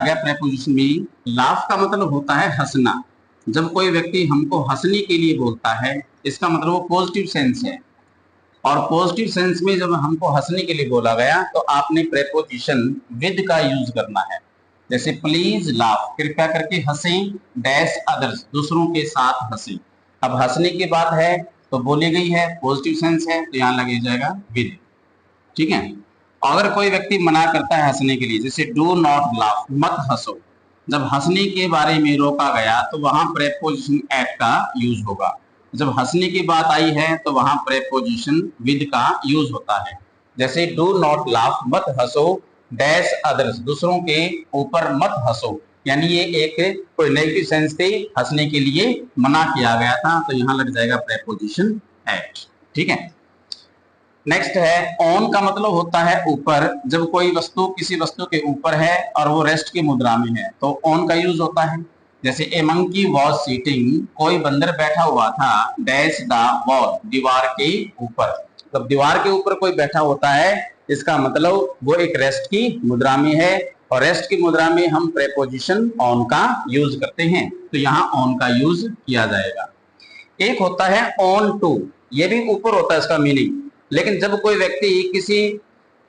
गया प्रेपोजिशन में। लाफ का मतलब होता है हंसना। जब कोई व्यक्ति हमको हंसने के लिए बोलता है, इसका मतलब वो पॉजिटिव सेंस है। और पॉजिटिव सेंस में जब हमको हंसने के लिए बोला गया तो आपने प्रेपोजिशन विद का यूज करना है। जैसे प्लीज लाफ, कृपया करके हंसें, डैश अदर्स, दूसरों के साथ हंसें। अब हंसने की बात है तो बोली गई है, पॉजिटिव सेंस है, तो यहाँ लगे जाएगा विद। ठीक है। अगर कोई व्यक्ति मना करता है हंसने के लिए, जैसे डू नॉट लाफ, मत हंसो, जब हंसने के बारे में रोका गया तो वहां प्रेपोजिशन एट का यूज होगा। जब हंसने की बात आई है तो वहां प्रेपोजिशन विद का यूज होता है। जैसे डू नॉट लाफ, मत हंसो, डैश अदर्स, दूसरों के ऊपर मत हंसो, यानी ये एक कोई नेगेटिव सेंस से हंसने के लिए मना किया गया था, तो यहाँ लग जाएगा प्रेपोजिशन एट। ठीक है। नेक्स्ट है ऑन का मतलब होता है ऊपर। जब कोई वस्तु किसी वस्तु के ऊपर है और वो रेस्ट की मुद्रा में है तो ऑन का यूज होता है। जैसे ए मंकी वॉज सीटिंग, कोई बंदर बैठा हुआ था, डैश द वॉल, दीवार के ऊपर। मतलब दीवार के ऊपर कोई बैठा होता है, इसका मतलब वो एक रेस्ट की मुद्रा में है, और रेस्ट की मुद्रा में हम प्रेपोजिशन ऑन का यूज करते हैं, तो यहाँ ऑन का यूज किया जाएगा। एक होता है ऑन टू, ये भी ऊपर होता है इसका मीनिंग। लेकिन जब कोई व्यक्ति किसी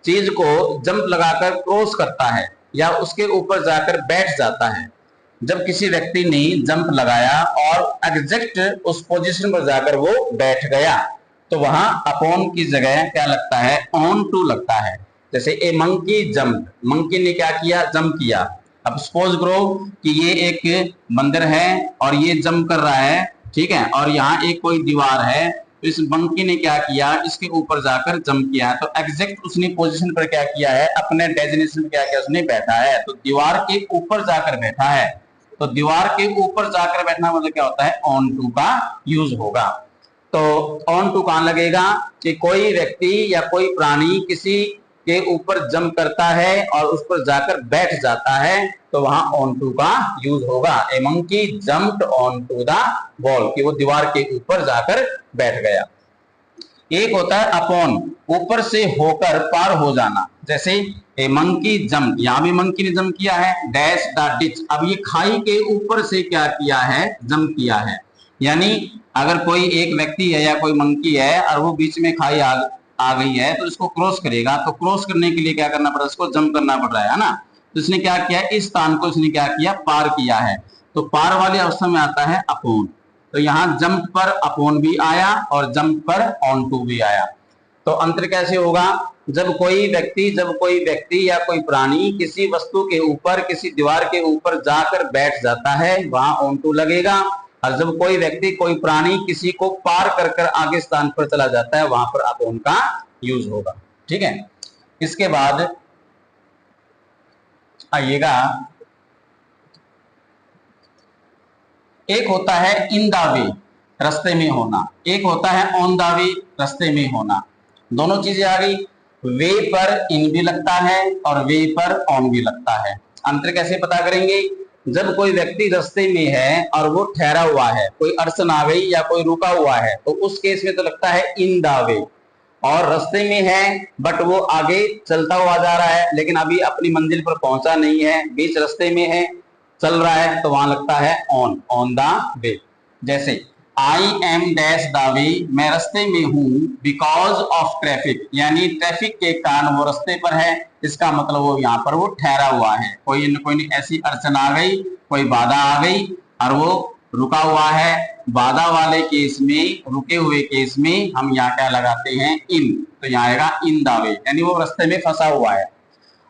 चीज को जंप लगाकर क्रॉस करता है या उसके ऊपर जाकर बैठ जाता है, जब किसी व्यक्ति ने जंप लगाया और एग्जैक्ट उस पोजीशन पर जाकर वो बैठ गया, तो वहां अपॉन की जगह क्या लगता है, ऑन टू लगता है। जैसे ए मंकी जंप, मंकी ने क्या किया, जंप किया। अब सपोज करो कि ये एक बंदर है और ये जंप कर रहा है, ठीक है, और यहाँ एक कोई दीवार है, तो इस मंकी ने क्या किया, इसके ऊपर जाकर जंप किया, तो एग्जैक्ट उसने पोजीशन पर क्या किया है, अपने डेजिनेशन क्या किया, उसने बैठा है, तो दीवार के ऊपर जाकर बैठा है। तो दीवार के ऊपर जाकर बैठना मतलब क्या होता है, ऑन टू का यूज होगा। तो ऑन टू कहां लगेगा कि कोई व्यक्ति या कोई प्राणी किसी के ऊपर जंप करता है और उस पर जाकर बैठ जाता है, तो वहां ऑन टू का यूज होगा। A monkey jumped onto the wall, कि वो दीवार के ऊपर जाकर बैठ गया। एक होता है अपॉन, ऊपर से होकर पार हो जाना। जैसे ए मंकी जंप, यहां भी मंकी ने जंप किया है, डैश द डिच, अब ये खाई के ऊपर से क्या किया है, जंप किया है। यानी अगर कोई एक व्यक्ति है या कोई मंकी है और वो बीच में खाई आ गई है तो इसको क्रॉस करेगा, तो क्रॉस करने के लिए क्या करना पड़ा, इसको जंप करना पड़ रहा है ना। तो इसने क्या किया, इस स्थान को इसने क्या किया, पार किया है। तो पार वाली अवस्था में आता है अपॉन। तो यहाँ जंप पर अपॉन भी आया और जंप पर ऑन टू भी आया। तो अंतर कैसे होगा, जब कोई व्यक्ति या कोई प्राणी किसी वस्तु के ऊपर, किसी दीवार के ऊपर जाकर बैठ जाता है, वहां ऑन टू लगेगा। और जब कोई व्यक्ति, कोई प्राणी किसी को पार कर कर आगे स्थान पर चला जाता है, वहां पर अपॉन का यूज होगा। ठीक है। इसके बाद आइएगा, एक होता है इन द वे, रास्ते में होना। एक होता है ऑन द वे, रास्ते में होना। दोनों चीजें आ गई। वे पर इन भी लगता है और वे पर ऑन भी लगता है। अंतर कैसे पता करेंगे, जब कोई व्यक्ति रास्ते में है और वो ठहरा हुआ है, कोई अड़चन आ गई या कोई रुका हुआ है, तो उस केस में तो लगता है इन द वे। और रास्ते में है बट वो आगे चलता हुआ जा रहा है, लेकिन अभी अपनी मंजिल पर पहुंचा नहीं है, बीच रास्ते में है, चल रहा है, तो वहां लगता है ऑन द वे। जैसे I am dash the way, मैं रास्ते में हूं, बिकॉज ऑफ ट्रैफिक, यानी ट्रैफिक के कारण वो रास्ते पर है। इसका मतलब वो यहाँ पर वो ठहरा हुआ है, कोई न कोई ऐसी अड़चन आ गई, कोई बाधा आ गई और वो रुका हुआ है। बाधा वाले केस में, रुके हुए केस में हम यहाँ क्या लगाते हैं, इन, तो यहाँ आएगा इन द वे, यानी वो रास्ते में फंसा हुआ है।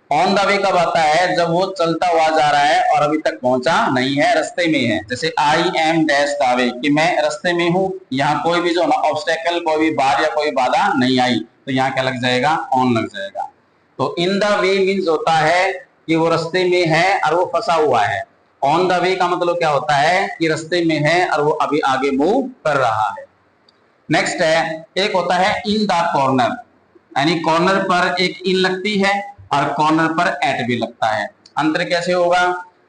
ऑन द वे कब आता है, जब वो चलता हुआ जा रहा है और अभी तक पहुंचा नहीं है, रास्ते में है। जैसे आई एम डैश द वे, कि मैं रास्ते में हूं, यहाँ कोई भी जो ना ऑब्स्टेकल, कोई भी बार या कोई बाधा नहीं आई, तो यहाँ क्या लग जाएगा, ऑन लग जाएगा। तो इन द वे मीन्स होता है कि वो रास्ते में है और वो फंसा हुआ है। ऑन द वे का मतलब क्या होता है कि रास्ते में है और वो अभी आगे मूव कर रहा है। नेक्स्ट है, एक होता है इन द कॉर्नर, यानी कॉर्नर पर एक इन लगती है और कॉर्नर पर एट भी लगता है। अंतर कैसे होगा,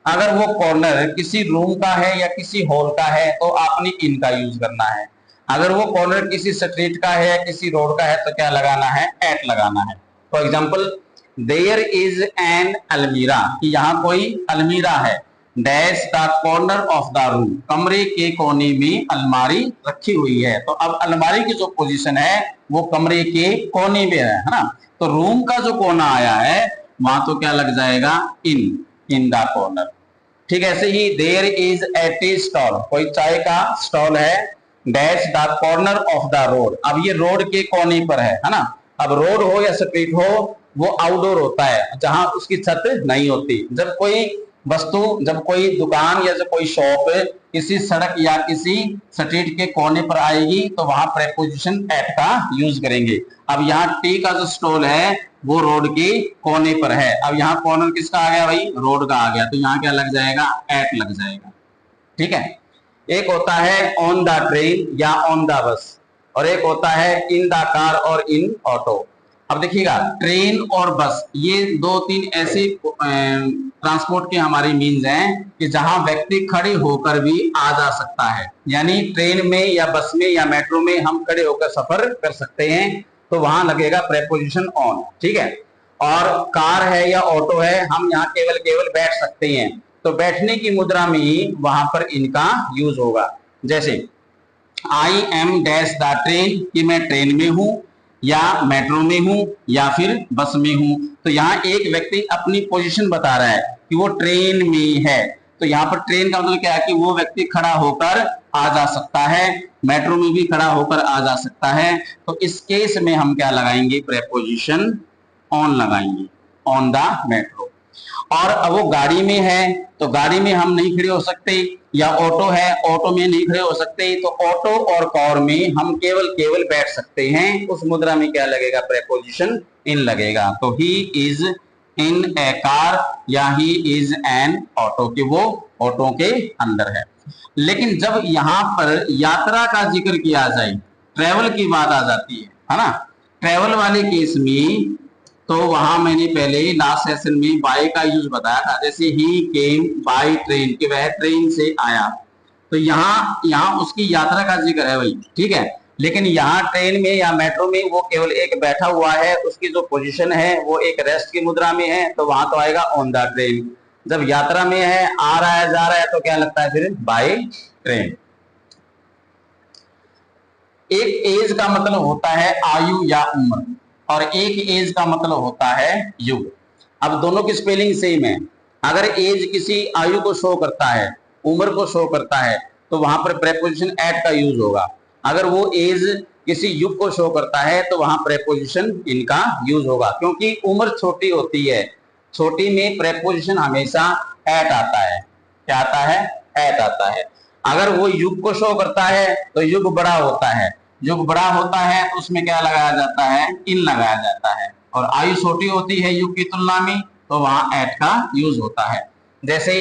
अगर वो कॉर्नर किसी रूम का है या किसी हॉल का है तो आपने इन का यूज करना है। अगर वो कॉर्नर किसी स्ट्रीट का है या किसी रोड का है तो क्या लगाना है, एट लगाना है। For example there is an almirah, कि यहाँ कोई अलमीरा है, dash the corner of the room, कमरे के कोने में अलमारी रखी हुई है। तो अब अलमारी की जो पोजीशन है वो कमरे के कोने में है ना, तो रूम का जो कोना आया है वहां तो क्या लग जाएगा, इन द कॉर्नर। ठीक ऐसे ही there is a tea stall, कोई चाय का स्टॉल है, dash the corner of the road, अब ये रोड के कोने पर है ना। अब रोड हो या स्ट्रीट हो वो आउटडोर होता है, जहां उसकी छत नहीं होती। जब कोई वस्तु, जब कोई दुकान या जब कोई शॉप किसी सड़क या किसी स्ट्रीट के कोने पर आएगी तो वहां प्रेपोजिशन एट का यूज करेंगे। अब यहाँ टी का जो स्टॉल है वो रोड के कोने पर है, अब यहाँ कॉर्नर किसका आ गया भाई, रोड का आ गया, तो यहाँ क्या लग जाएगा, एट लग जाएगा। ठीक है, एक होता है ऑन द ट्रेन या ऑन द बस, और एक होता है इन द कार और इन ऑटो। अब देखिएगा ट्रेन और बस ये दो तीन ऐसे ट्रांसपोर्ट के हमारी मीन्स हैं कि जहां व्यक्ति खड़े होकर भी आ जा सकता है, यानी ट्रेन में या बस में या मेट्रो में हम खड़े होकर सफर कर सकते हैं, तो वहां लगेगा प्रेपोजिशन ऑन। ठीक है, और कार है या ऑटो है हम यहाँ केवल बैठ सकते हैं, तो बैठने की मुद्रा में ही वहां पर इनका यूज होगा। जैसे I am dash the train, कि मैं ट्रेन में हूं या मेट्रो में हूं या फिर बस में हूं, तो यहाँ एक व्यक्ति अपनी पोजीशन बता रहा है कि वो ट्रेन में है, तो यहाँ पर ट्रेन का मतलब क्या है कि वो व्यक्ति खड़ा होकर आ जा सकता है, मेट्रो में भी खड़ा होकर आ जा सकता है, तो इस केस में हम क्या लगाएंगे, प्रेपोजिशन ऑन लगाएंगे, ऑन द मेट्रो। और अब वो गाड़ी में है तो गाड़ी में हम नहीं खड़े हो सकते, या ऑटो है ऑटो में नहीं खड़े हो सकते, तो ऑटो और कार में हम केवल बैठ सकते हैं, उस मुद्रा में क्या लगेगा, प्रेपोजिशन इन लगेगा। तो he is in A car या ही इज एन ऑटो, कि वो ऑटो के अंदर है। लेकिन जब यहाँ पर यात्रा का जिक्र किया जाए, ट्रेवल की बात आ जाती है ना, ट्रेवल वाले केस में तो वहां मैंने पहले लास्ट सेशन में बाय का यूज बताया था, जैसे ही केम बाय ट्रेन, कि वह ट्रेन से आया, तो यहाँ उसकी यात्रा का जिक्र है भाई। ठीक है, लेकिन यहाँ ट्रेन में या मेट्रो में वो केवल एक बैठा हुआ है, उसकी जो पोजीशन है वो एक रेस्ट की मुद्रा में है, तो वहां तो आएगा ऑन द ट्रेन। जब यात्रा में है, आ रहा है जा रहा है, तो क्या लगता है फिर, बाय ट्रेन। एक एज का मतलब होता है आयु या उम्र, और एक एज का मतलब होता है युग। अब दोनों की स्पेलिंग सेम है, अगर एज किसी आयु को शो करता है, उम्र को शो करता है, तो वहां पर प्रेपोजिशन एट का यूज होगा। अगर वो एज किसी युग को शो करता है तो वहां प्रेपोजिशन इनका यूज होगा, क्योंकि उम्र छोटी होती है, छोटी में प्रेपोजिशन हमेशा एट आता है। क्या आता है, एट आता है। अगर वो युग को शो करता है तो युग बड़ा होता है, युग बड़ा होता है तो उसमें क्या लगाया जाता है, इन लगाया जाता है, और आयु छोटी होती है युग की तुलना में, तो वहां एट का यूज होता है। जैसे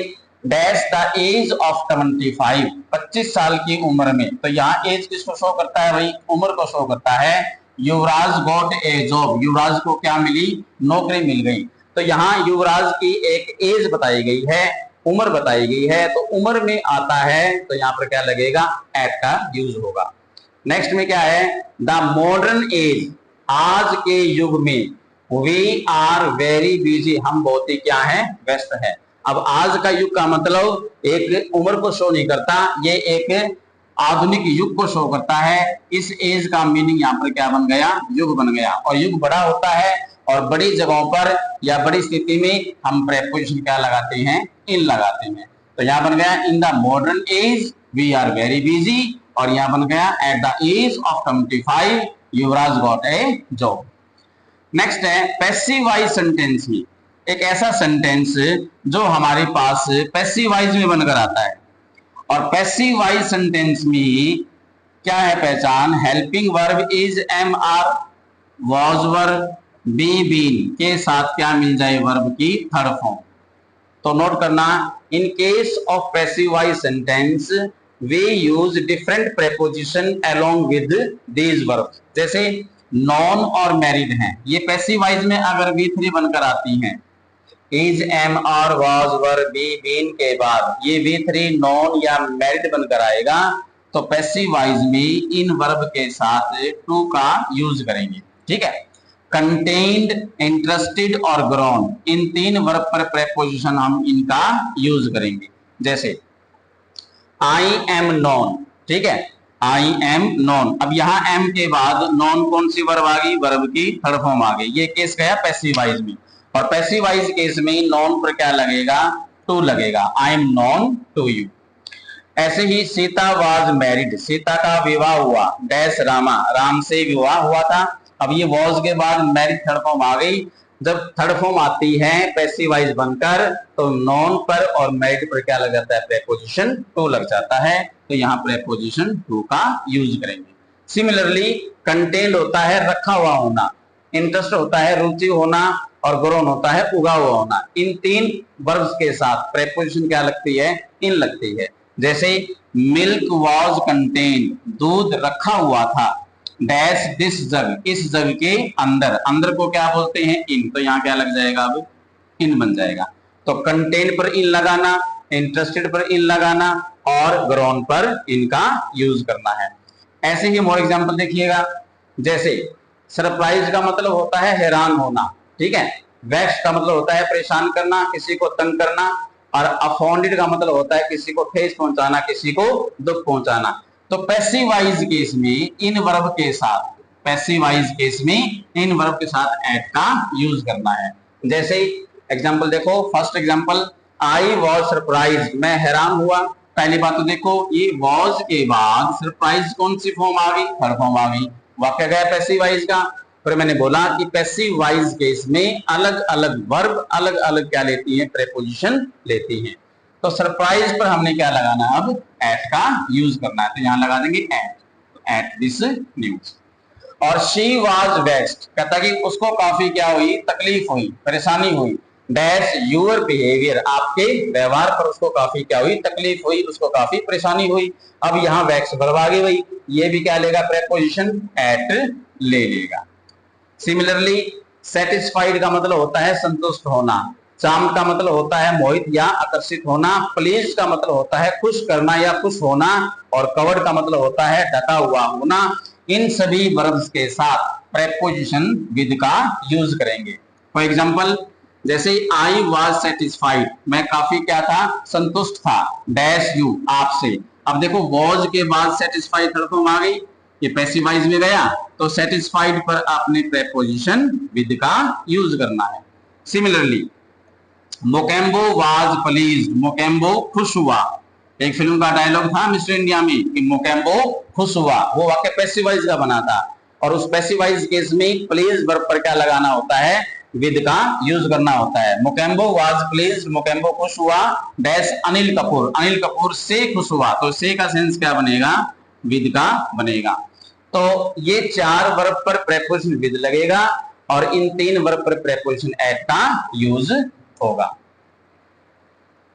डैश द एज ऑफ 25, 25 साल की उम्र में, तो यहाँ एज किसको शो करता है भाई, उम्र को शो करता है। युवराज गॉट ए जॉब, युवराज को क्या मिली, नौकरी मिल गई, तो यहाँ युवराज की एक एज बताई गई है, उम्र बताई गई है, तो उम्र में आता है तो यहाँ पर क्या लगेगा, एट का यूज होगा। नेक्स्ट में क्या है, द मॉडर्न एज, आज के युग में, वी आर वेरी बिजी, हम बहुत ही क्या है, व्यस्त है। अब आज का युग का मतलब एक उम्र को शो नहीं करता, ये एक आधुनिक युग को शो करता है। इस एज का मीनिंग यहाँ पर क्या बन गया, युग बन गया, और युग बड़ा होता है, और बड़ी जगहों पर या बड़ी स्थिति में हम प्रेपोजिशन क्या लगाते हैं, इन लगाते हैं। तो यहाँ बन गया in the modern age we are very busy, और यहाँ बन गया at the age of 25 Yuvraj got a job. Next है पैसिव वॉइस सेंटेंस में, एक ऐसा सेंटेंस जो हमारे पास पैसिव वॉइस में बनकर आता है, और पैसिव वॉइस सेंटेंस में क्या है पहचान, helping verb is am are, was verb be been के साथ क्या मिल जाए, वर्ब की थर्ड फॉर्म। तो नोट करना, in case of passive voice sentence we use different preposition along with these verbs। जैसे नॉन और मैरिड हैं, ये पैसिव वॉइस में अगर V3 बनकर आती हैं, is am are was were be been के बाद ये V3 नॉन या मैरिड बनकर आएगा, तो पैसिव वॉइस में इन वर्ब के साथ टू का यूज करेंगे। ठीक है, कंटेन्ड, इंटरेस्टेड और ग्रोन, इन 3 वर्ब पर प्रेपोजिशन हम इनका यूज करेंगे। जैसे आई एम नॉन, ठीक है, आई एम नॉन। अब यहाँ एम के बाद नॉन कौन सी वर्ब आ गई? वर्ब की थर्ड फॉर्म आ गई। ये केस गया पैसिव वॉइस में, और पैसिव वॉइस केस में नॉन पर क्या लगेगा? टू लगेगा। I am known to you. ऐसे ही सीता वाज मैरिड, सीता का विवाह हुआ, डैश रामा, राम से विवाह हुआ था। अब ये वॉज के बाद मैरिड थर्ड फॉर्म आ गई। जब थर्ड फॉर्म आती है पैसिव वॉइस बनकर, तो नॉन पर और मैरिड पर क्या लग जाता है? प्रेपोजिशन टू लग जाता है। तो यहाँ प्रेपोजिशन टू का यूज करेंगे। सिमिलरली कंटेंट होता है रखा हुआ होना, इंटरेस्ट होता है रुचि होना, और ग्रोन होता है उगा हुआ होना। इन 3 वर्ब्स के साथ प्रेपोजिशन क्या लगती है? इन लगती है। जैसे मिल्क वॉज कंटेन, दूध रखा हुआ था, डैश दिस जग, इस जग के अंदर, अंदर को क्या बोलते हैं? इन। तो यहाँ क्या लग जाएगा? अब इन बन जाएगा। तो कंटेन पर इन लगाना, इंटरेस्टेड पर इन लगाना, और ग्रोन पर इनका यूज करना है। ऐसे ही मोर एग्जांपल देखिएगा। जैसे सरप्राइज का मतलब होता है हैरान होना, ठीक है। वेक्स का मतलब होता है परेशान करना, किसी को तंग करना, और अफॉन्डेड का मतलब होता है किसी को ठेस पहुंचाना, किसी को दुख पहुंचाना। तो पैसिव वॉइस केस में इन वर्ब के साथ, पैसिव वॉइस केस में इन वर्ब के साथ एट का यूज करना है। जैसे एग्जांपल देखो, first example, I was surprise, मैं हैरान हुआ। पहली बात तो देखो, ये वॉज के बाद सरप्राइज कौन सी फॉर्म आ गई? थर्ड फॉर्म आ गई। वाक्य गया पैसिव वॉइस का। फिर मैंने बोला कि पैसिव वॉइस केस में अलग अलग वर्ब अलग अलग क्या लेती हैं? प्रेपोजिशन लेती हैं। तो सरप्राइज पर हमने क्या लगाना है? अब एट का यूज करना है। तो यहां लगा देंगे एट दिस न्यूज। और शी वाज वेक्स्ड, कहता कि उसको काफी क्या हुई? तकलीफ हुई, परेशानी हुई, डैश यूर बिहेवियर, आपके व्यवहार पर उसको काफी क्या हुई? तकलीफ हुई, उसको काफी परेशानी हुई। अब यहाँ वैक्स वर्ब आ गई भाई, ये भी क्या लेगा? प्रेपोजिशन एट ले लेगा। सिमिलरली सेटिस्फाइड का मतलब होता है संतुष्ट होना, चार्म्ड का मतलब होता है मोहित या आकर्षित होना, प्लीज का मतलब होता है खुश करना या खुश होना, और कवर्ड का मतलब होता है ढका हुआ होना। इन सभी वर्ब्स के साथ प्रेपोजिशन विद का यूज करेंगे। फॉर एग्जांपल, जैसे आई वाज सेटिस्फाइड, मैं काफी क्या था? संतुष्ट था, डैश यू, आपसे। अब देखो वॉज के बाद सेटिस्फाइड थर्ड फॉर्म आ गई, ये पैसिव वॉइस में गया, तो सेटिस्फाइड पर आपने प्रेपोजिशन विद का यूज करना है। Similarly Mogambo was pleased, Mogambo खुश हुआ। एक फिल्म का डायलॉग था मिस्टर इंडिया में कि मोकेम्बो खुश हुआ, वो वाक्य पैसिव वॉइस का बना था। और उस पैसिव वॉइस केस में प्लीज वर्ब पर क्या लगाना होता है? विद का यूज करना होता है। मोकेम्बो वाज प्लीज्ड, मोकेम्बो खुश हुआ, डैश अनिल कपूर, अनिल कपूर से खुश हुआ। तो से का सेंस क्या बनेगा? विद का बनेगा। तो ये 4 वर्ब पर प्रेपोजिशन विद लगेगा, और इन 3 वर्ब पर प्रेपोजिशन एट का यूज होगा।